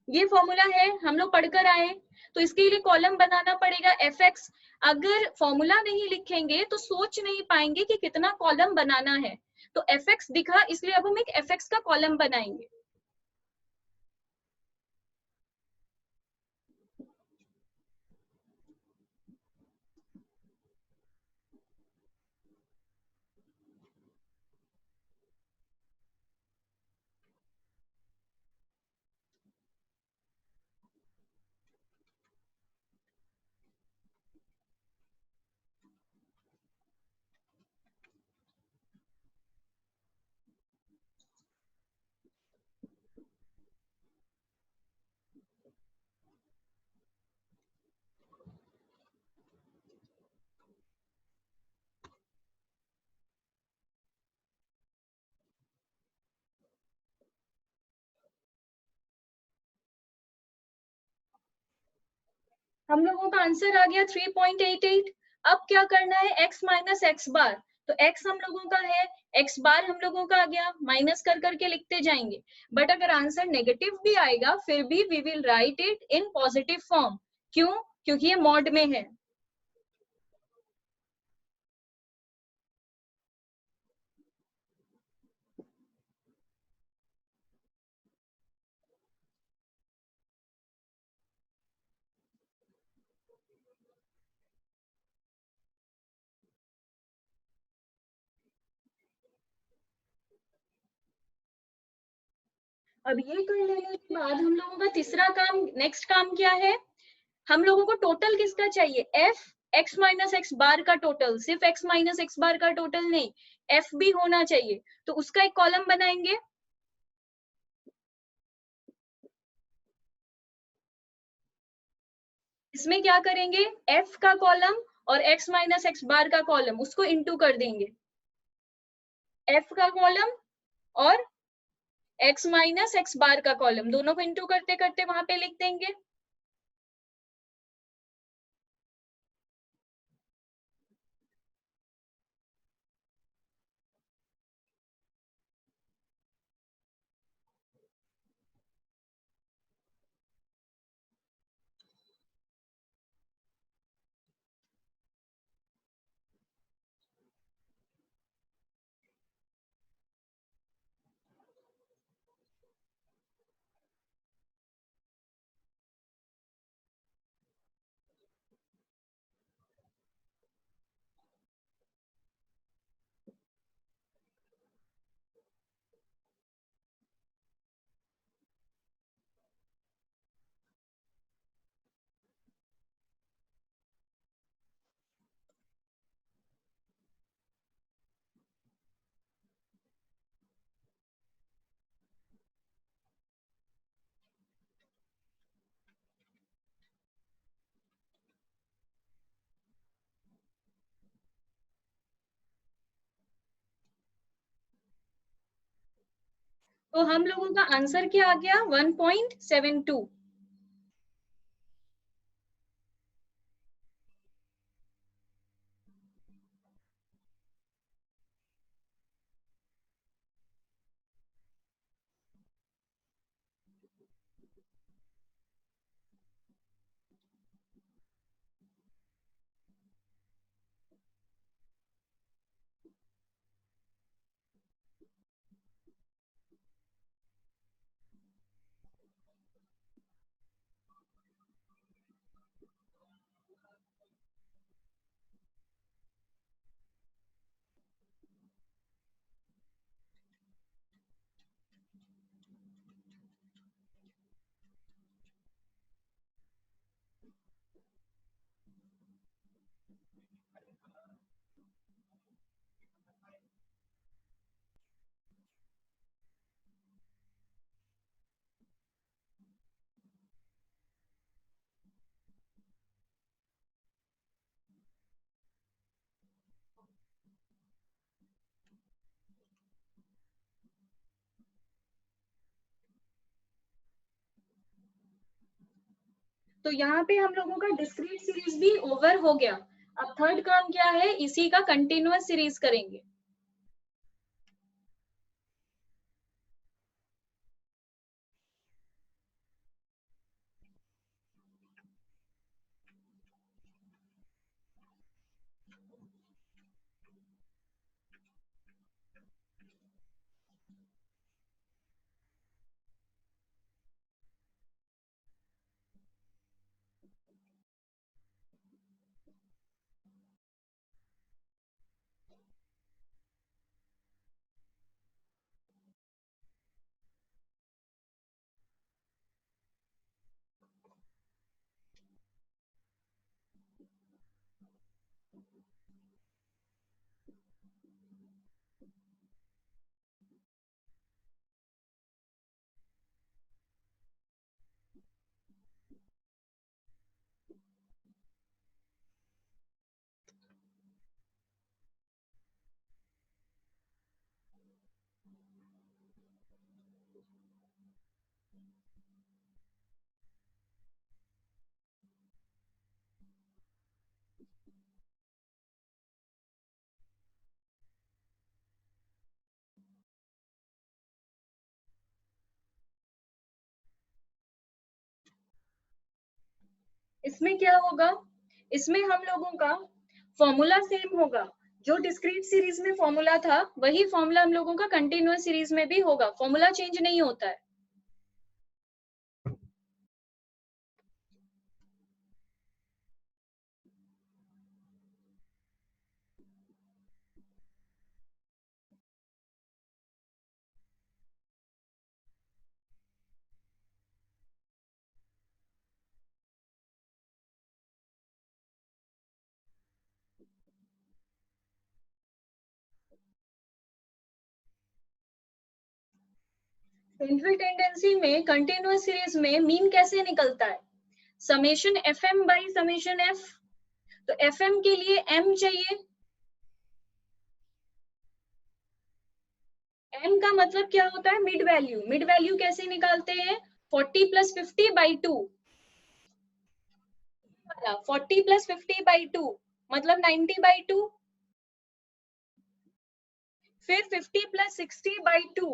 ये फॉर्मूला है, हम लोग पढ़कर आए। तो इसके लिए कॉलम बनाना पड़ेगा एफ एक्स। अगर फॉर्मूला नहीं लिखेंगे तो सोच नहीं पाएंगे कि कितना कॉलम बनाना है। तो एफ एक्स दिखा, इसलिए अब हम एक एफ एक्स का कॉलम बनाएंगे। हम लोगों का आंसर आ गया 3.88। अब क्या करना है, x माइनस एक्स बार। तो x हम लोगों का है, x बार हम लोगों का आ गया, माइनस कर करके लिखते जाएंगे। बट अगर आंसर नेगेटिव भी आएगा फिर भी we will write it in positive form. क्यों? क्योंकि ये मॉड में है। अब ये कर लेने के बाद हम लोगों का तीसरा काम, नेक्स्ट काम क्या है, हम लोगों को टोटल किसका चाहिए, f x माइनस एक्स बार का टोटल, सिर्फ x माइनस एक्स बार का टोटल नहीं, f भी होना चाहिए। तो उसका एक कॉलम बनाएंगे। इसमें क्या करेंगे, f का कॉलम और x माइनस एक्स बार का कॉलम, उसको इंटू कर देंगे। f का कॉलम और x माइनस एक्स बार का कॉलम, दोनों को इंटू करते करते वहां पे लिख देंगे। तो हम लोगों का आंसर क्या आ गया, 1.72। तो यहाँ पे हम लोगों का डिस्क्रीट सीरीज भी ओवर हो गया। अब थर्ड काम क्या है, इसी का कंटिन्यूअस सीरीज करेंगे। इसमें क्या होगा, इसमें हम लोगों का फॉर्मूला सेम होगा। जो डिस्क्रीट सीरीज में फॉर्मूला था वही फॉर्मूला हम लोगों का कंटिन्यूअस सीरीज में भी होगा, फॉर्मूला चेंज नहीं होता है। सेंट्रल टेंडेंसी में कंटिन्यूअस सीरीज में मीन कैसे निकलता है, summation F M by summation F. तो एफ एम के लिए एम चाहिए, एम का मतलब क्या होता है, मिड वैल्यू। मिड वैल्यू कैसे निकालते हैं, 40 प्लस 50 बाई 2, 40 प्लस 50 बाई 2 मतलब 90 बाई 2, फिर 50 प्लस 60 बाई 2,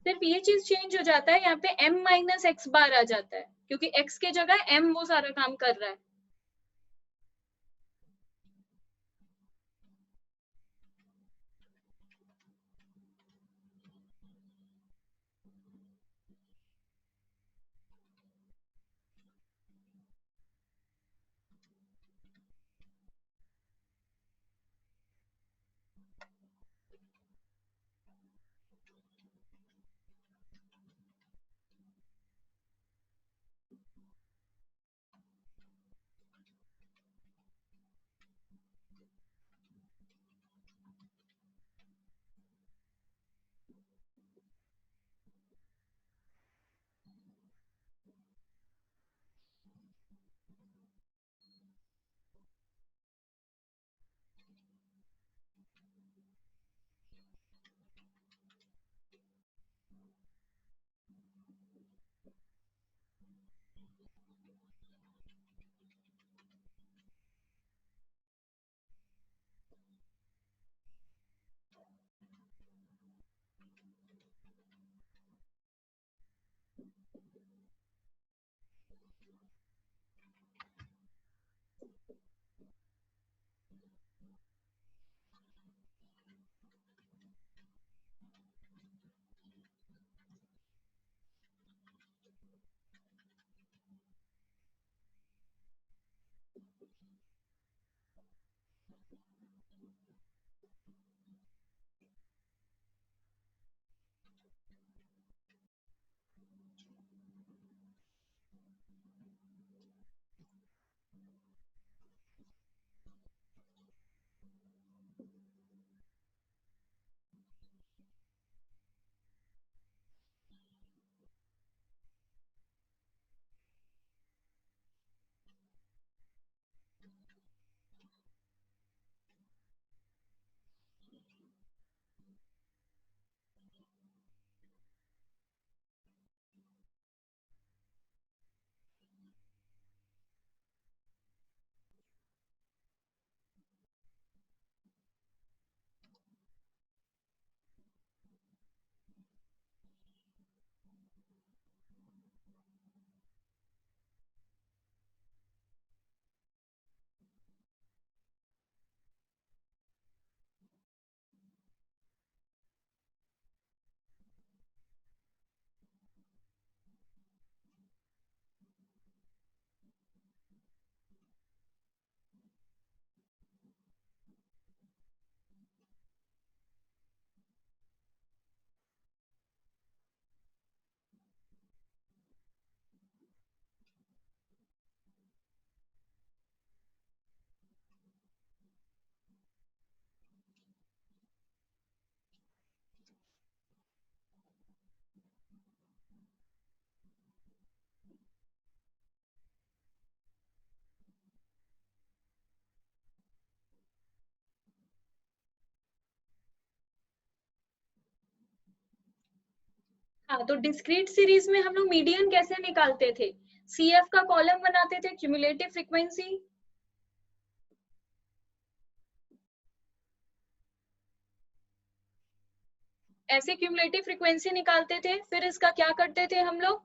सिर्फ ये चीज चेंज हो जाता है, यहाँ पे m माइनस एक्स बार आ जाता है, क्योंकि x के जगह m वो सारा काम कर रहा है। हाँ, तो डिस्क्रीट सीरीज में हम लोग मीडियन कैसे निकालते थे? सीएफ का कॉलम बनाते थे, क्यूमुलेटिव फ्रीक्वेंसी। ऐसे क्यूमुलेटिव फ्रीक्वेंसी निकालते थे, फिर इसका क्या करते थे हम लोग?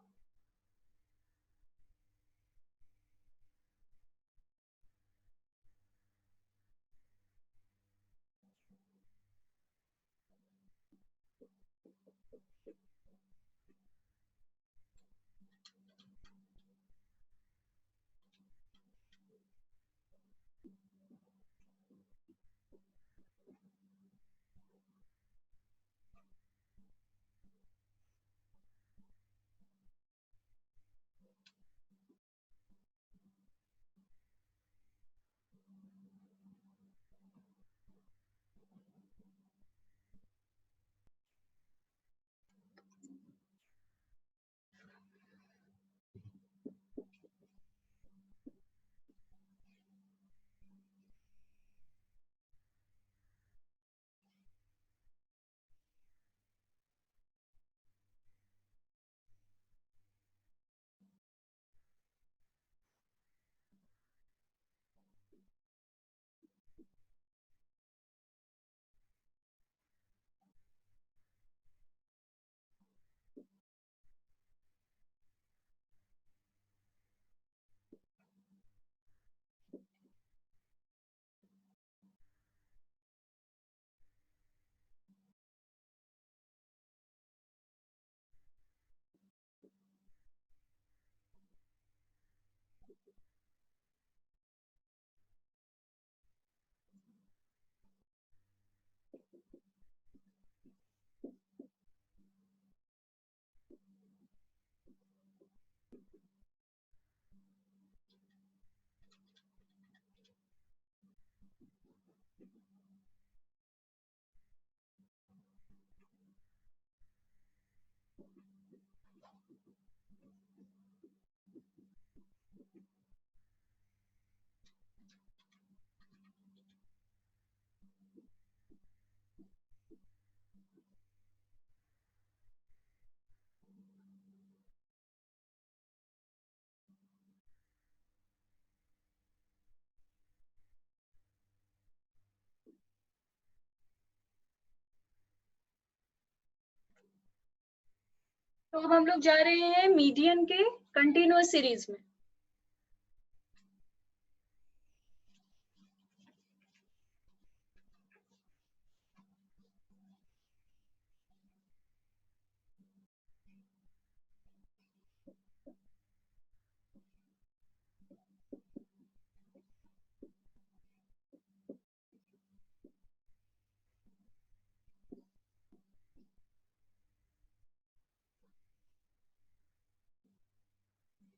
तो अब हम लोग जा रहे हैं मीडियन के कंटिन्यूअस सीरीज में।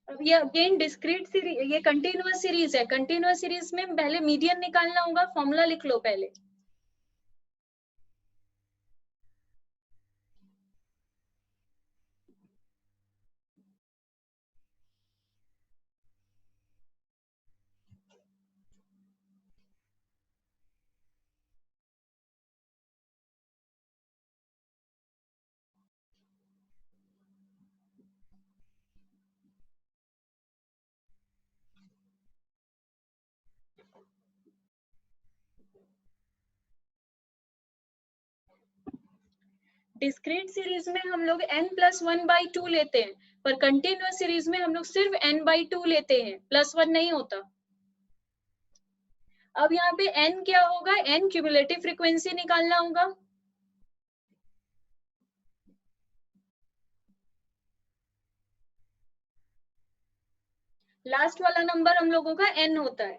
अब ये अगेन डिस्क्रीट सीरीज, ये कंटिन्यूअस सीरीज है। कंटिन्यूअस सीरीज में पहले मीडियन निकालना होगा, फॉर्मूला लिख लो पहले। डिस्क्रीट सीरीज में हम लोग n+1/2 लेते हैं, पर कंटिन्यूअस सीरीज में हम लोग सिर्फ n/2 लेते हैं, +1 नहीं होता। अब यहाँ पे n क्या होगा, n क्यूमुलेटिव फ्रीक्वेंसी निकालना होगा। लास्ट वाला नंबर हम लोगों का n होता है।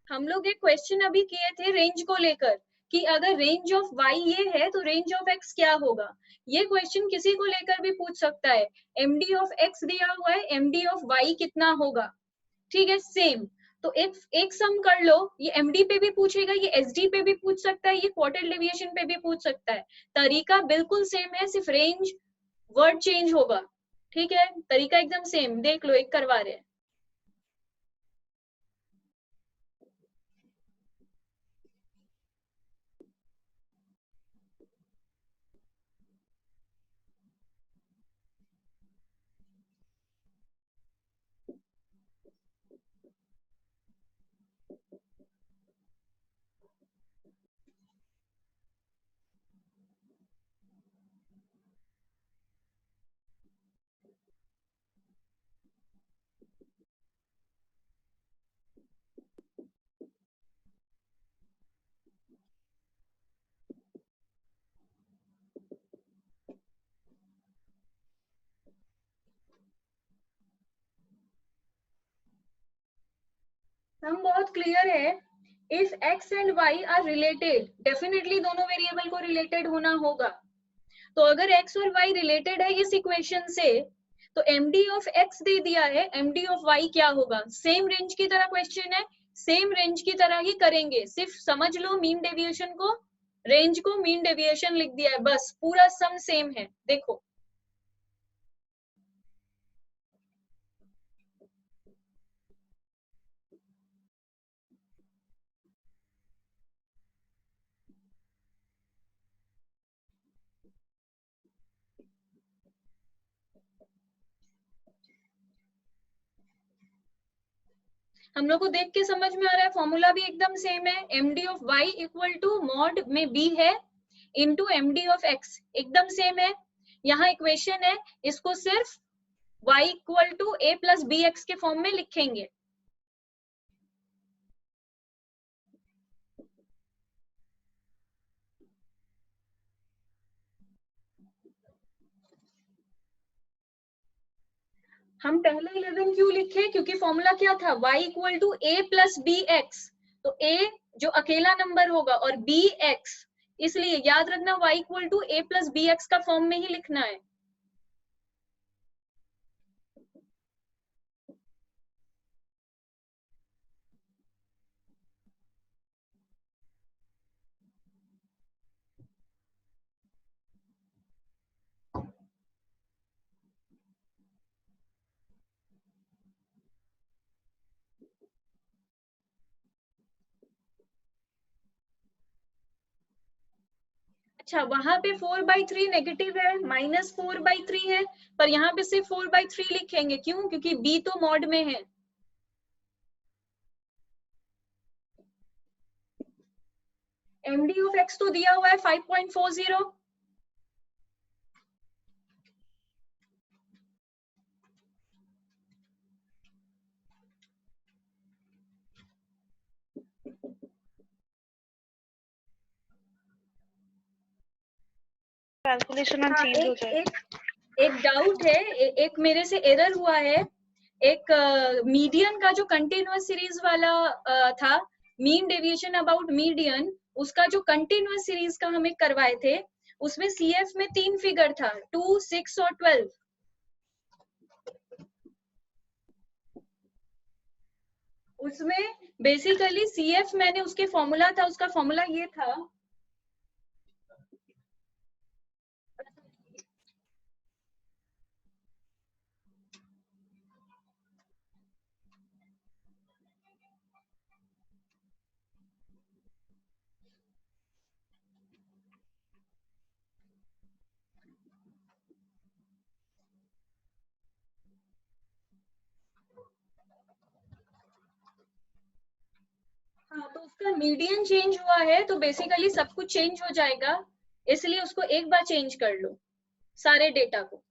हम लोग एक क्वेश्चन अभी किए थे रेंज को लेकर कि अगर रेंज ऑफ y ये है तो रेंज ऑफ x क्या होगा। ये क्वेश्चन किसी को लेकर भी पूछ सकता है। md ऑफ x दिया हुआ है, md ऑफ y कितना होगा, ठीक है, सेम। तो एक सम कर लो, ये md पे भी पूछेगा, ये sd पे भी पूछ सकता है, ये क्वार्टर डेविएशन पे भी पूछ सकता है। तरीका बिल्कुल सेम है, सिर्फ रेंज वर्ड चेंज होगा, ठीक है। तरीका एकदम सेम, देख लो, एक करवा रहे हैं। हम बहुत क्लियर है। If x and y are related, definitely दोनों वेरिएबल को रिलेटेड होना होगा। तो अगर x और y रिलेटेड है इस इक्वेशन से, तो md ऑफ x दे दिया है, md ऑफ y क्या होगा। सेम रेंज की तरह क्वेश्चन है, सेम रेंज की तरह ही करेंगे, सिर्फ समझ लो मीन डेविएशन को, रेंज को मीन डेविएशन लिख दिया है, बस पूरा सम सेम है। देखो हम लोग को देख के समझ में आ रहा है, फॉर्मूला भी एकदम सेम है। md of y equal to mod में b है इंटू md ऑफ x, एकदम सेम है। यहाँ इक्वेशन है, इसको सिर्फ y equal to a plus B X के फॉर्म में लिखेंगे। हम पहले 11 क्यों लिखे, क्योंकि फॉर्मूला क्या था, y equal to a plus B X. तो a जो अकेला नंबर होगा और b x, इसलिए याद रखना y equal to a plus B X का फॉर्म में ही लिखना है। अच्छा, वहां पे 4/3 नेगेटिव है, -4/3 है, पर यहाँ पे सिर्फ 4/3 लिखेंगे। क्यों? क्योंकि b तो मॉड में है। md ऑफ x तो दिया हुआ है 5.40। कैलकुलेशन हाँ, चेंज हो जाए। एक डाउट है, एक मेरे से एरर हुआ है। एक मीडियन का जो कंटिन्यूअस सीरीज वाला था, मीन डेविएशन अबाउट मीडियन, उसका जो कंटिन्यूअस सीरीज का हमें करवाए थे, उसमें सीएफ में 3 फिगर था, 2, 6 और 12। उसमें बेसिकली सीएफ मैंने उसके फॉर्मूला था, उसका फॉर्मूला ये था, हाँ, तो उसका मीडियन चेंज हुआ है तो बेसिकली सब कुछ चेंज हो जाएगा, इसलिए उसको एक बार चेंज कर लो सारे डेटा को।